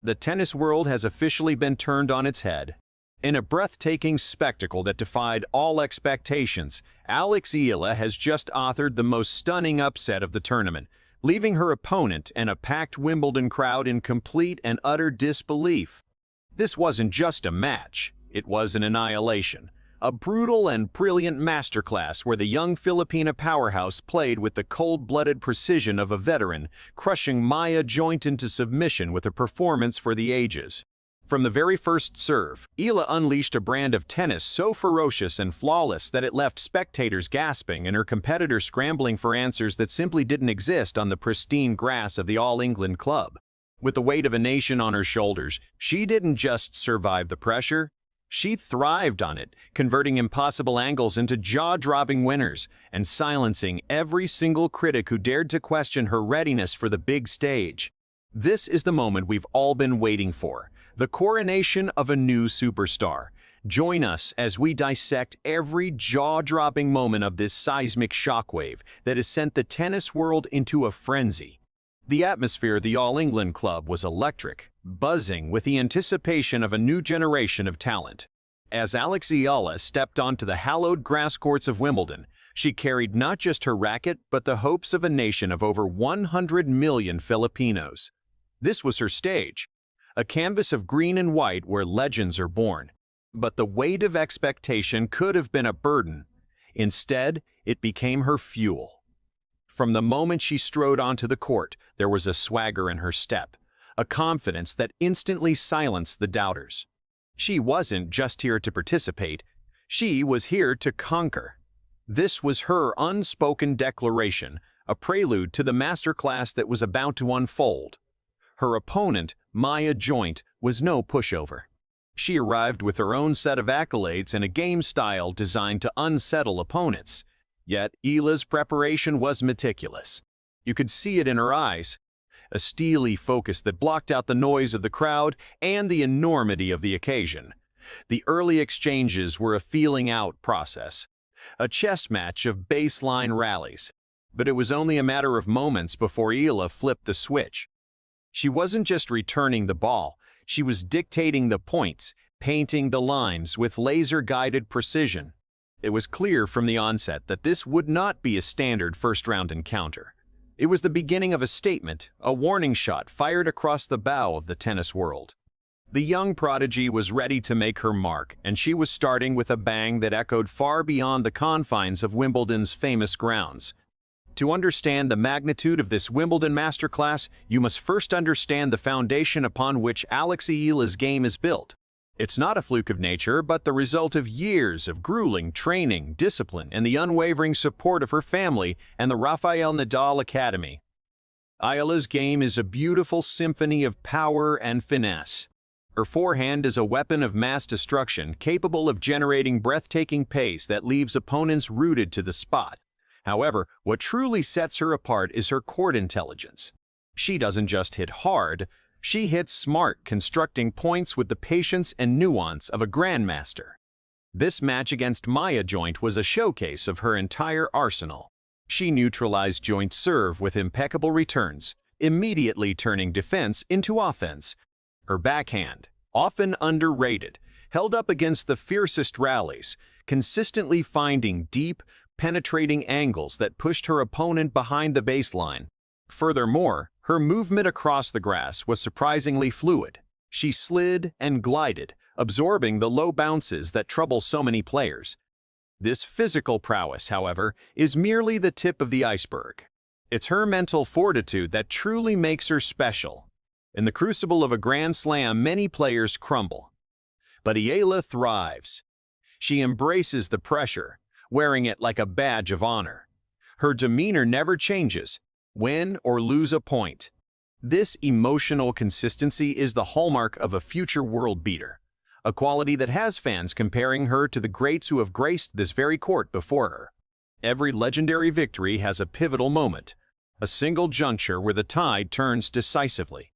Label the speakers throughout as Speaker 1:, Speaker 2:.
Speaker 1: The tennis world has officially been turned on its head. In a breathtaking spectacle that defied all expectations, Alex Eala has just authored the most stunning upset of the tournament, leaving her opponent and a packed Wimbledon crowd in complete and utter disbelief. This wasn't just a match, it was an annihilation. A brutal and brilliant masterclass where the young Filipino powerhouse played with the cold-blooded precision of a veteran, crushing Maya Joint into submission with a performance for the ages. From the very first serve, Eala unleashed a brand of tennis so ferocious and flawless that it left spectators gasping and her competitors scrambling for answers that simply didn't exist on the pristine grass of the All England club. With the weight of a nation on her shoulders, she didn't just survive the pressure, she thrived on it, converting impossible angles into jaw-dropping winners and silencing every single critic who dared to question her readiness for the big stage. This is the moment we've all been waiting for, the coronation of a new superstar. Join us as we dissect every jaw-dropping moment of this seismic shockwave that has sent the tennis world into a frenzy. The atmosphere of the All England club was electric, buzzing with the anticipation of a new generation of talent. As Alex Eala stepped onto the hallowed grass courts of Wimbledon, she carried not just her racket but the hopes of a nation of over 100 million Filipinos. This was her stage, a canvas of green and white where legends are born. But the weight of expectation could have been a burden. Instead, it became her fuel. From the moment she strode onto the court, there was a swagger in her step, a confidence that instantly silenced the doubters. She wasn't just here to participate, she was here to conquer. This was her unspoken declaration, a prelude to the masterclass that was about to unfold. Her opponent, Maya Joint, was no pushover. She arrived with her own set of accolades and a game style designed to unsettle opponents. Yet Eala's preparation was meticulous. You could see it in her eyes, a steely focus that blocked out the noise of the crowd and the enormity of the occasion. The early exchanges were a feeling-out process, a chess match of baseline rallies. But it was only a matter of moments before Eala flipped the switch. She wasn't just returning the ball, she was dictating the points, painting the lines with laser-guided precision. It was clear from the onset that this would not be a standard first-round encounter. It was the beginning of a statement, a warning shot fired across the bow of the tennis world. The young prodigy was ready to make her mark, and she was starting with a bang that echoed far beyond the confines of Wimbledon's famous grounds. To understand the magnitude of this Wimbledon Masterclass, you must first understand the foundation upon which Alex Eala's game is built. It's not a fluke of nature, but the result of years of grueling training, discipline, and the unwavering support of her family and the Rafael Nadal Academy. Eala's game is a beautiful symphony of power and finesse. Her forehand is a weapon of mass destruction, capable of generating breathtaking pace that leaves opponents rooted to the spot. However, what truly sets her apart is her court intelligence. She doesn't just hit hard, she hits smart, constructing points with the patience and nuance of a grandmaster. This match against Maya Joint was a showcase of her entire arsenal. She neutralized Joint's serve with impeccable returns, immediately turning defense into offense. Her backhand, often underrated, held up against the fiercest rallies, consistently finding deep, penetrating angles that pushed her opponent behind the baseline. Furthermore, her movement across the grass was surprisingly fluid. She slid and glided, absorbing the low bounces that trouble so many players. This physical prowess, however, is merely the tip of the iceberg. It's her mental fortitude that truly makes her special. In the crucible of a Grand Slam, many players crumble. But Eala thrives. She embraces the pressure, wearing it like a badge of honor. Her demeanor never changes, win or lose a point. This emotional consistency is the hallmark of a future world beater, a quality that has fans comparing her to the greats who have graced this very court before her. Every legendary victory has a pivotal moment, a single juncture where the tide turns decisively.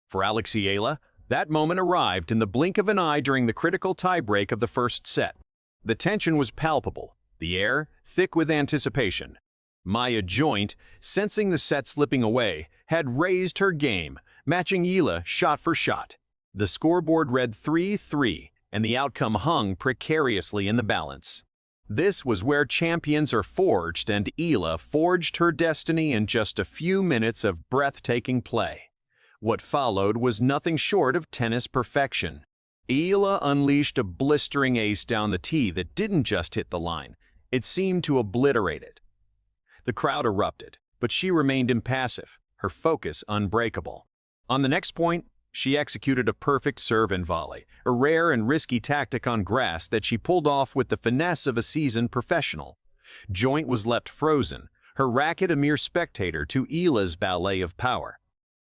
Speaker 1: For Alex Eala, that moment arrived in the blink of an eye during the critical tiebreak of the first set. The tension was palpable, the air thick with anticipation. Maya Joint, sensing the set slipping away, had raised her game, matching Eala shot for shot. The scoreboard read 3-3, and the outcome hung precariously in the balance. This was where champions are forged, and Eala forged her destiny in just a few minutes of breathtaking play. What followed was nothing short of tennis perfection. Eala unleashed a blistering ace down the tee that didn't just hit the line, it seemed to obliterate it. The crowd erupted, but she remained impassive, her focus unbreakable. On the next point, she executed a perfect serve and volley, a rare and risky tactic on grass that she pulled off with the finesse of a seasoned professional. Joint was left frozen, her racket a mere spectator to Eala's ballet of power.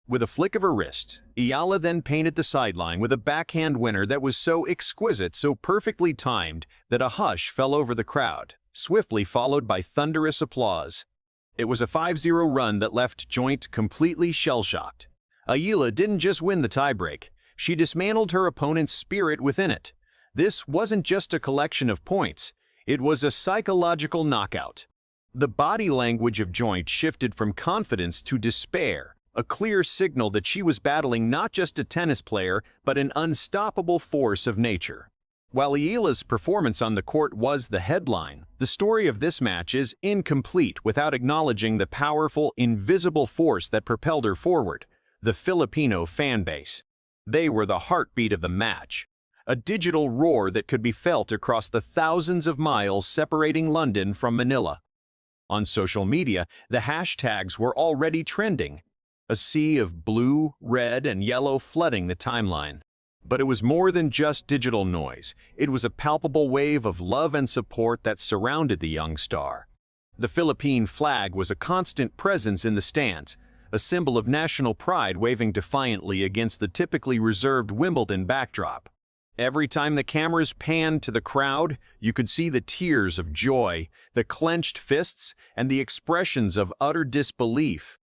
Speaker 1: With a flick of her wrist, Eala then painted the sideline with a backhand winner that was so exquisite, so perfectly timed, that a hush fell over the crowd, swiftly followed by thunderous applause. It was a 5-0 run that left Joint completely shell-shocked. Eala didn't just win the tiebreak, she dismantled her opponent's spirit within it. This wasn't just a collection of points, it was a psychological knockout. The body language of Joint shifted from confidence to despair, a clear signal that she was battling not just a tennis player, but an unstoppable force of nature. While Eala's performance on the court was the headline, the story of this match is incomplete without acknowledging the powerful, invisible force that propelled her forward. The Filipino fan base. They were the heartbeat of the match, a digital roar that could be felt across the thousands of miles separating London from Manila. On social media, the hashtags were already trending, a sea of blue, red, and yellow flooding the timeline. But it was more than just digital noise. It was a palpable wave of love and support that surrounded the young star. The Philippine flag was a constant presence in the stands, a symbol of national pride waving defiantly against the typically reserved Wimbledon backdrop. Every time the cameras panned to the crowd, you could see the tears of joy, the clenched fists, and the expressions of utter disbelief.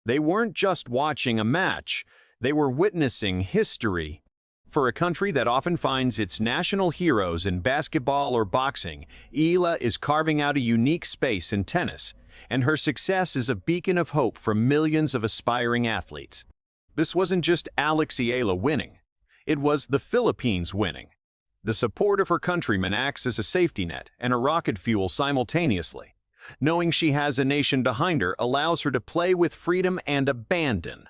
Speaker 1: They weren't just watching a match, they were witnessing history. For a country that often finds its national heroes in basketball or boxing, Eala is carving out a unique space in tennis, and her success is a beacon of hope for millions of aspiring athletes. This wasn't just Alex Eala winning, it was the Philippines winning. The support of her countrymen acts as a safety net and a rocket fuel simultaneously. Knowing she has a nation behind her allows her to play with freedom and abandon.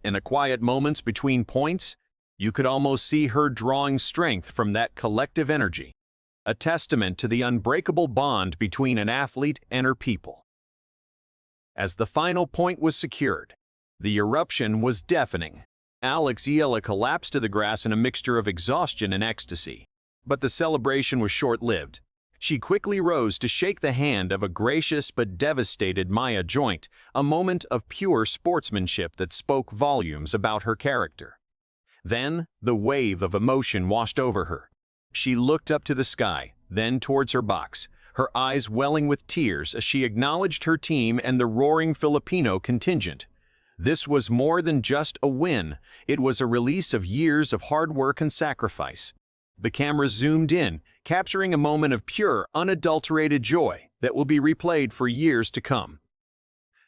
Speaker 1: In the quiet moments between points, you could almost see her drawing strength from that collective energy, a testament to the unbreakable bond between an athlete and her people. As the final point was secured, the eruption was deafening. Alex Eala collapsed to the grass in a mixture of exhaustion and ecstasy. But the celebration was short-lived. She quickly rose to shake the hand of a gracious but devastated Maya Joint, a moment of pure sportsmanship that spoke volumes about her character. Then, the wave of emotion washed over her. She looked up to the sky, then towards her box, her eyes welling with tears as she acknowledged her team and the roaring Filipino contingent. This was more than just a win, it was a release of years of hard work and sacrifice. The camera zoomed in, capturing a moment of pure, unadulterated joy that will be replayed for years to come.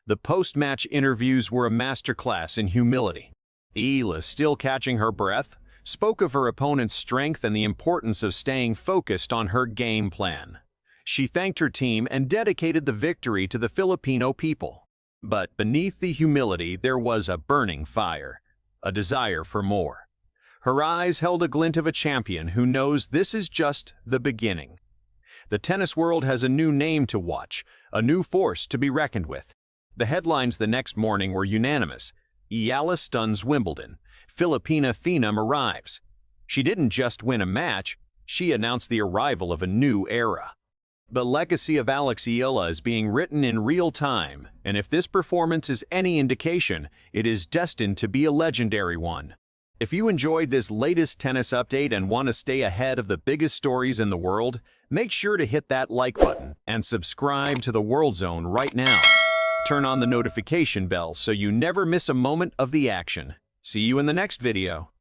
Speaker 1: The post-match interviews were a masterclass in humility. Eala, still catching her breath, spoke of her opponent's strength and the importance of staying focused on her game plan. She thanked her team and dedicated the victory to the Filipino people. But beneath the humility there was a burning fire, a desire for more. Her eyes held a glint of a champion who knows this is just the beginning. The tennis world has a new name to watch, a new force to be reckoned with. The headlines the next morning were unanimous. Eala stuns Wimbledon. Filipina phenom arrives. She didn't just win a match, she announced the arrival of a new era. The legacy of Alex Eala is being written in real time, and if this performance is any indication, it is destined to be a legendary one. If you enjoyed this latest tennis update and want to stay ahead of the biggest stories in the world, make sure to hit that like button and subscribe to the World Zone right now. Turn on the notification bell so you never miss a moment of the action. See you in the next video.